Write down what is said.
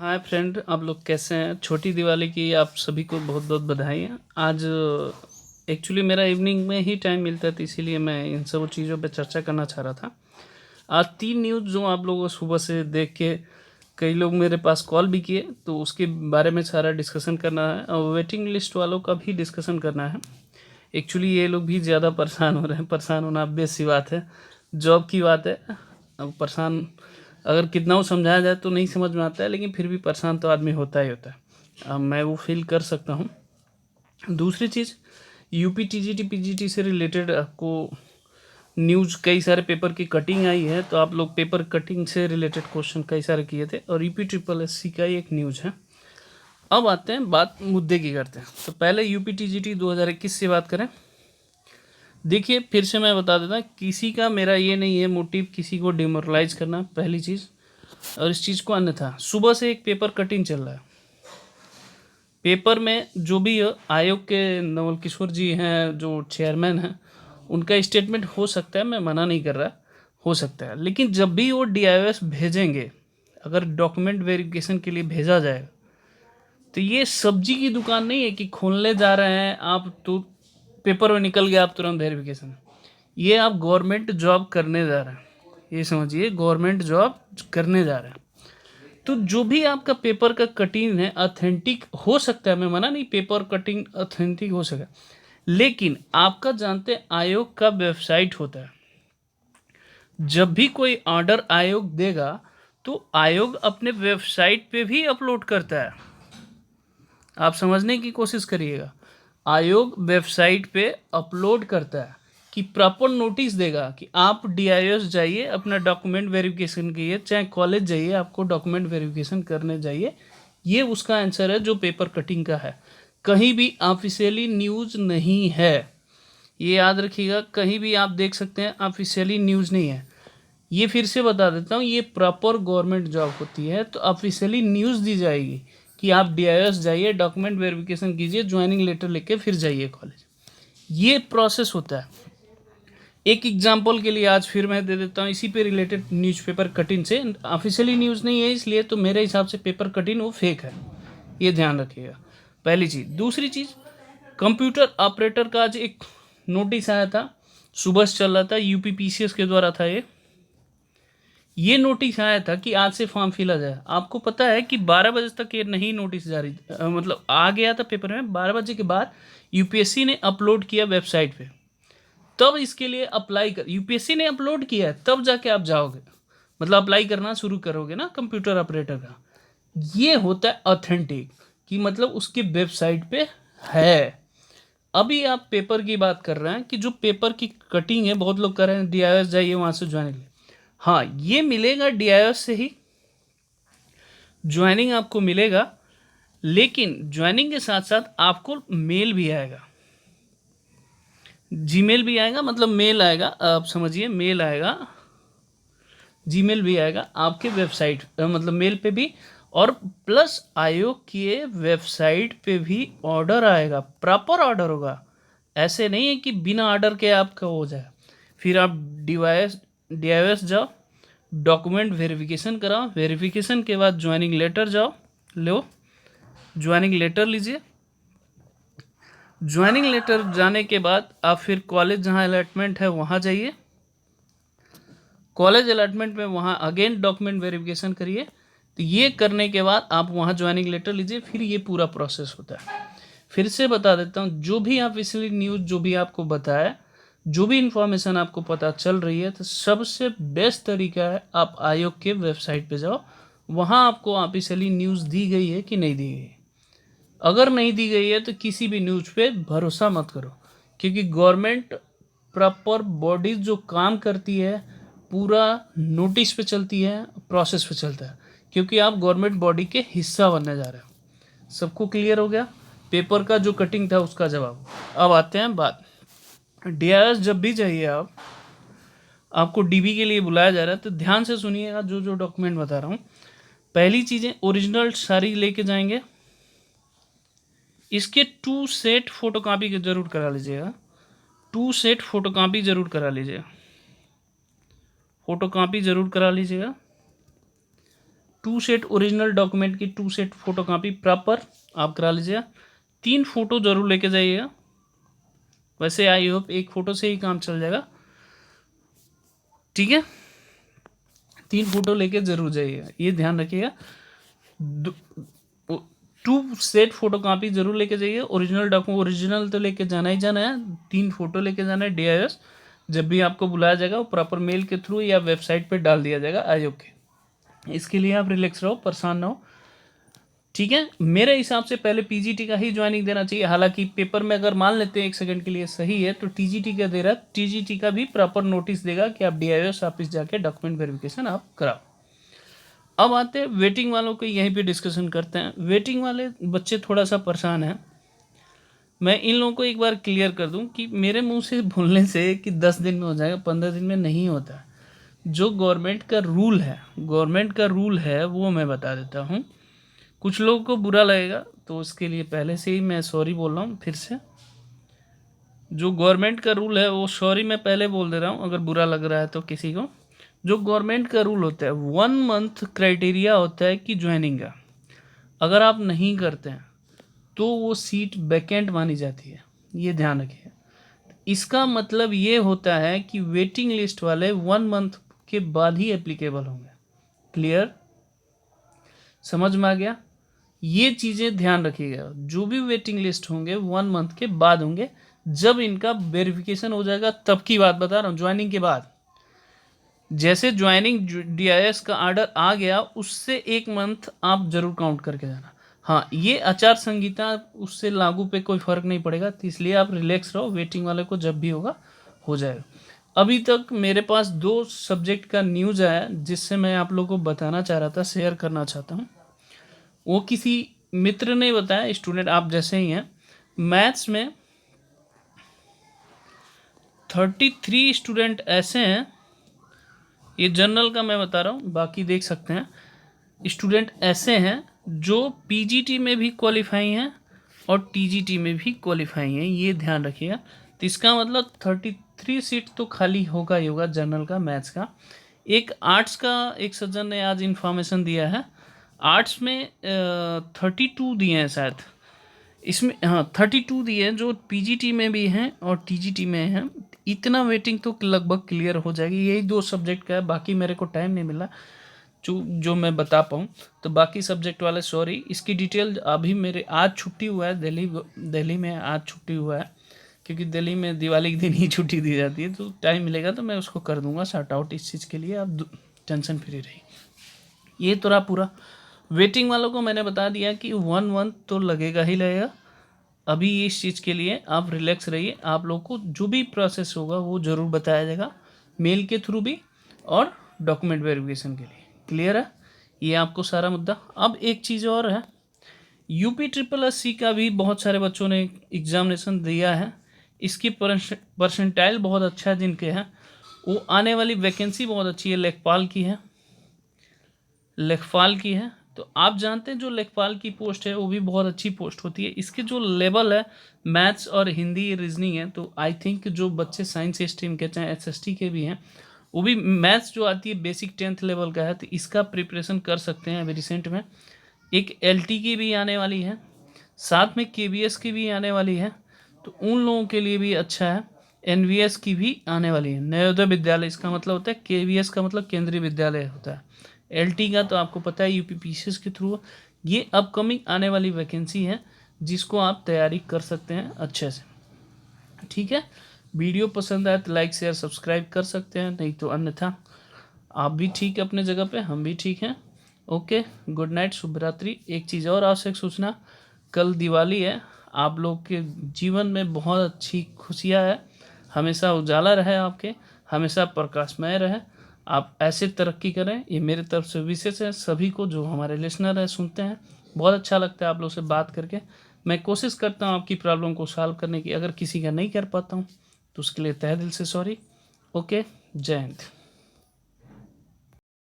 Hi friend, आप लोग कैसे हैं? छोटी दिवाली की आप सभी को बहुत बहुत बधाई है। आज एक्चुअली मेरा इवनिंग में ही टाइम मिलता है, तो इसीलिए मैं इन सब चीज़ों पे चर्चा करना चाह रहा था। आज 3 न्यूज़ जो आप लोगों को सुबह से देख के कई लोग मेरे पास कॉल भी किए, तो उसके बारे में सारा डिस्कशन करना है और वेटिंग लिस्ट वालों का भी डिस्कशन करना है। एक्चुअली ये लोग भी ज़्यादा परेशान हो रहे हैं। परेशान होना बेस सी बात है, जॉब की बात है। अब परेशान अगर कितना वो समझाया जाए तो नहीं समझ में आता है, लेकिन फिर भी परेशान तो आदमी होता ही होता है। अब मैं वो फील कर सकता हूँ। दूसरी चीज़, यूपी टीजीटी पीजीटी से रिलेटेड आपको न्यूज़ कई सारे पेपर की कटिंग आई है, तो आप लोग पेपर कटिंग से रिलेटेड क्वेश्चन कई सारे किए थे और यूपी ट्रिपल एस सी का ही एक न्यूज़ है। अब आते हैं बात मुद्दे की करते हैं। तो पहले यूपी टीजीटी 2021 से बात करें। देखिए, फिर से मैं बता देता, किसी का मेरा ये नहीं है मोटिव किसी को डिमोरलाइज करना, पहली चीज़। और इस चीज़ को अन्यथा सुबह से एक पेपर कटिंग चल रहा है। पेपर में जो भी आयोग के नवल किशोर जी हैं, जो चेयरमैन हैं, उनका स्टेटमेंट हो सकता है, मैं मना नहीं कर रहा, हो सकता है। लेकिन जब भी वो डीआईओएस भेजेंगे, अगर डॉक्यूमेंट वेरिफिकेशन के लिए भेजा जाएगा, तो ये सब्जी की दुकान नहीं है कि खोलने जा रहे हैं आप तो पेपर में निकल गया आप तुरंत वेरिफिकेशन। ये आप गवर्नमेंट जॉब करने जा रहे हैं, ये समझिए, गवर्नमेंट जॉब करने जा रहे हैं। तो जो भी आपका पेपर का कटिंग है ऑथेंटिक हो सकता है, मैं मना नहीं, पेपर कटिंग ऑथेंटिक हो सके, लेकिन आपका जानते हैं आयोग का वेबसाइट होता है। जब भी कोई ऑर्डर आयोग देगा तो आयोग अपने वेबसाइट पे भी अपलोड करता है। आप समझने की कोशिश करिएगा, आयोग वेबसाइट पे अपलोड करता है कि प्रॉपर नोटिस देगा कि आप डीआईओएस जाइए, अपना डॉक्यूमेंट वेरिफिकेशन कीजिए, चाहे कॉलेज जाइए, आपको डॉक्यूमेंट वेरिफिकेशन करने जाइए। ये उसका आंसर है जो पेपर कटिंग का है। कहीं भी ऑफिशियली न्यूज़ नहीं है, ये याद रखिएगा। कहीं भी आप देख सकते हैं ऑफिशियली न्यूज़ नहीं है। ये फिर से बता देता हूँ, ये प्रॉपर गवर्नमेंट जॉब होती है, तो ऑफिशियली न्यूज़ दी जाएगी कि आप डीआईओएस जाइए, डॉक्यूमेंट वेरिफिकेशन कीजिए, ज्वाइनिंग लेटर लेके फिर जाइए कॉलेज। ये प्रोसेस होता है। एक एग्जांपल के लिए आज फिर मैं दे देता हूँ इसी पे रिलेटेड, न्यूज़पेपर कटिंग से। ऑफिशियली न्यूज़ नहीं है इसलिए, तो मेरे हिसाब से पेपर कटिंग वो फेक है, ये ध्यान रखिएगा, पहली चीज़। दूसरी चीज़, कंप्यूटर ऑपरेटर का आज एक नोटिस आया था, सुबह से चल रहा था, यूपी पीसीएस के द्वारा था ये नोटिस आया था कि आज से फॉर्म फिला जाए। आपको पता है कि 12 बजे तक ये नहीं नोटिस जारी, मतलब आ गया था पेपर में, 12 बजे के बाद यूपीएससी ने अपलोड किया वेबसाइट पे, तब इसके लिए अप्लाई कर, यूपीएससी ने अपलोड किया है तब जाके आप जाओगे, मतलब अप्लाई करना शुरू करोगे ना कंप्यूटर ऑपरेटर का। ये होता है ऑथेंटिक, कि मतलब उसकी वेबसाइट पे है। अभी आप पेपर की बात कर रहे हैं कि जो पेपर की कटिंग है, बहुत लोग कर रहे हैं डीआईएस जाइए वहाँ से ज्वाइन लीजिए। हाँ, ये मिलेगा डीआईएस से ही, ज्वाइनिंग आपको मिलेगा, लेकिन ज्वाइनिंग के साथ साथ आपको मेल भी आएगा, जीमेल भी आएगा, मतलब मेल आएगा, आप समझिए, मेल आएगा, जीमेल भी आएगा आपके वेबसाइट, मतलब मेल पे भी, और प्लस आयोग की वेबसाइट पे भी ऑर्डर आएगा, प्रॉपर ऑर्डर होगा। ऐसे नहीं है कि बिना ऑर्डर के आपका हो जाए। फिर आप डीआईएस जाओ, डॉक्यूमेंट वेरिफिकेशन कराओ, वेरिफिकेशन के बाद ज्वाइनिंग लेटर जाओ, लो, ज्वाइनिंग लेटर लीजिए। ज्वाइनिंग लेटर जाने के बाद आप फिर कॉलेज जहाँ अलॉटमेंट है वहाँ जाइए, कॉलेज अलॉटमेंट में वहाँ अगेन डॉक्यूमेंट वेरिफिकेशन करिए। तो ये करने के बाद आप वहाँ ज्वाइनिंग लेटर लीजिए, फिर ये पूरा प्रोसेस होता है। फिर से बता देता हूँ, जो भी आप इसलिए न्यूज़ जो भी आपको बताया, जो भी इन्फॉर्मेशन आपको पता चल रही है, तो सबसे बेस्ट तरीका है आप आयोग के वेबसाइट पे जाओ, वहाँ आपको ऑफिशियली न्यूज़ दी गई है कि नहीं दी गई है। अगर नहीं दी गई है तो किसी भी न्यूज़ पे भरोसा मत करो, क्योंकि गवर्नमेंट प्रॉपर बॉडीज जो काम करती है पूरा नोटिस पे चलती है, प्रोसेस पे चलता है, क्योंकि आप गवर्नमेंट बॉडी के हिस्सा बनने जा रहे हो। सबको क्लियर हो गया पेपर का जो कटिंग था उसका जवाब। अब आते हैं बात, डीआईएस जब भी चाहिए आपको डीबी के लिए बुलाया जा रहा है, तो ध्यान से सुनिएगा जो जो डॉक्यूमेंट बता रहा हूँ। पहली चीज़ें, ओरिजिनल सारी लेके जाएंगे, इसके 2 सेट फोटोकॉपी के जरूर करा लीजिएगा, 2 सेट फोटोकॉपी जरूर करा लीजिएगा, फोटोकॉपी जरूर करा लीजिएगा। 2 सेट ओरिजिनल डॉक्यूमेंट की 2 सेट फोटोकॉपी प्रॉपर आप करा लीजिएगा। 3 फोटो जरूर लेके जाइएगा। वैसे आई होप 1 फोटो से ही काम चल जाएगा, ठीक है। 3 फोटो लेके जरूर जाइएगा, ये ध्यान रखिएगा। 2 सेट फोटोकॉपी जरूर लेके जाइए। ओरिजिनल डॉक्यूमेंट ओरिजिनल तो लेके जाना ही जाना है। 3 फोटो लेके जाना है। DIS जब भी आपको बुलाया जाएगा वो प्रॉपर मेल के थ्रू या वेबसाइट पे डाल दिया जाएगा आयोग के। इसके लिए आप रिलैक्स रहो, परेशान ना हो, ठीक है। मेरे हिसाब से पहले PGT का ही ज्वाइनिंग देना चाहिए। हालांकि पेपर में अगर मान लेते हैं 1 सेकंड के लिए सही है तो TGT का दे रहा है। TGT का भी प्रॉपर नोटिस देगा कि आप DIS ऑफिस जाके डॉक्यूमेंट वेरिफिकेशन आप कराओ। अब आते हैं वेटिंग वालों को, यहीं पे डिस्कशन करते हैं। वेटिंग वाले बच्चे थोड़ा सा परेशान हैं। मैं इन लोगों को एक बार क्लियर कर दूं कि मेरे मुंह से बोलने से कि 10 दिन में हो जाएगा, 15 दिन में नहीं होता। जो गवर्नमेंट का रूल है वो मैं बता देता हूँ। कुछ लोगों को बुरा लगेगा तो उसके लिए पहले से ही मैं सॉरी बोल रहा हूँ। फिर से जो गवर्नमेंट का रूल है वो सॉरी मैं पहले बोल दे रहा हूँ अगर बुरा लग रहा है तो किसी को। जो गवर्नमेंट का रूल होता है 1 मंथ क्राइटेरिया होता है कि ज्वाइनिंग का। अगर आप नहीं करते हैं तो वो सीट वैकेंट मानी जाती है, ये ध्यान रखिए। इसका मतलब ये होता है कि वेटिंग लिस्ट वाले 1 मंथ के बाद ही एप्लीकेबल होंगे। क्लियर, समझ में आ गया? ये चीज़ें ध्यान रखिएगा। जो भी वेटिंग लिस्ट होंगे 1 मंथ के बाद होंगे। जब इनका वेरिफिकेशन हो जाएगा तब की बात बता रहा हूँ, ज्वाइनिंग के बाद। जैसे ज्वाइनिंग DIS का ऑर्डर आ गया उससे 1 मंथ आप जरूर काउंट करके जाना। हाँ, ये आचार संहिता उससे लागू पे कोई फर्क नहीं पड़ेगा, तो इसलिए आप रिलैक्स रहो। वेटिंग वाले को जब भी होगा हो जाएगा। अभी तक मेरे पास 2 सब्जेक्ट का न्यूज़ आया जिससे मैं आप लोगों को बताना चाह रहा था, शेयर करना चाहता हूँ। वो किसी मित्र ने बताया, स्टूडेंट आप जैसे ही हैं। मैथ्स में 33 स्टूडेंट ऐसे हैं, ये जनरल का मैं बता रहा हूँ, बाकी देख सकते हैं। स्टूडेंट ऐसे हैं जो PGT में भी क्वालिफाई हैं और TGT में भी क्वालिफाई हैं, ये ध्यान रखिएगा। तो इसका मतलब 33 सीट तो खाली होगा ही होगा जनरल का, मैथ्स का। एक आर्ट्स का एक सज्जन ने आज इन्फॉर्मेशन दिया है, आर्ट्स में 32 दिए हैं शायद। इसमें हाँ 32 दिए हैं जो PGT में भी हैं और TGT में हैं। इतना वेटिंग तो लगभग क्लियर हो जाएगी। यही 2 सब्जेक्ट का है, बाकी मेरे को टाइम नहीं मिला जो मैं बता पाऊँ। तो बाकी सब्जेक्ट वाले सॉरी, इसकी डिटेल अभी मेरे आज छुट्टी हुआ है दिल्ली में आज छुट्टी हुआ है, क्योंकि दिल्ली में दिवाली के दिन ही छुट्टी दी जाती है। तो टाइम मिलेगा तो मैं उसको कर दूंगा सॉर्ट आउट। इस चीज़ के लिए आप टेंशन फ्री रहिए। ये तो रहा पूरा। वेटिंग वालों को मैंने बता दिया कि 1 मंथ तो लगेगा ही लगेगा। अभी इस चीज़ के लिए आप रिलैक्स रहिए। आप लोग को जो भी प्रोसेस होगा वो ज़रूर बताया जाएगा, मेल के थ्रू भी और डॉक्यूमेंट वेरिफिकेशन के लिए। क्लियर है ये आपको सारा मुद्दा। अब एक चीज़ और है, UPSSC का भी बहुत सारे बच्चों ने एग्जामिनेशन दिया है। इसकी परसेंटाइल बहुत अच्छा है जिनके हैं, वो आने वाली वैकेंसी बहुत अच्छी है। लेखपाल की है। तो आप जानते हैं जो लेखपाल की पोस्ट है वो भी बहुत अच्छी पोस्ट होती है। इसके जो लेवल है मैथ्स और हिंदी रीजनिंग है, तो आई थिंक जो बच्चे साइंस स्ट्रीम के चाहे SST के भी हैं, वो भी मैथ्स जो आती है बेसिक 10th लेवल का है, तो इसका प्रिपरेशन कर सकते हैं। अभी रिसेंट में एक LT की भी आने वाली है, साथ में KVS की भी आने वाली है, तो उन लोगों के लिए भी अच्छा है। NVS की भी आने वाली है, नवोदय विद्यालय। इसका मतलब होता है KVS का मतलब केंद्रीय विद्यालय होता है। LT का तो आपको पता है UPSS के थ्रू। ये अपकमिंग आने वाली वैकेंसी है जिसको आप तैयारी कर सकते हैं अच्छे से, ठीक है। वीडियो पसंद आए तो लाइक शेयर सब्सक्राइब कर सकते हैं, नहीं तो अन्यथा आप भी ठीक है अपने जगह पे, हम भी ठीक हैं। ओके, गुड नाइट, शुभ रात्रि। एक चीज़ और आवश्यक सूचना, कल दिवाली है। आप लोग के जीवन में बहुत अच्छी खुशियाँ है, हमेशा उजाला रहे आपके, हमेशा प्रकाशमय रहे। आप ऐसे तरक्की करें, ये मेरे तरफ से विशेष है। सभी को जो हमारे लिसनर हैं सुनते हैं, बहुत अच्छा लगता है आप लोग से बात करके। मैं कोशिश करता हूँ आपकी प्रॉब्लम को सॉल्व करने की। अगर किसी का नहीं कर पाता हूँ तो उसके लिए तहे दिल से सॉरी। ओके, जय हिंद।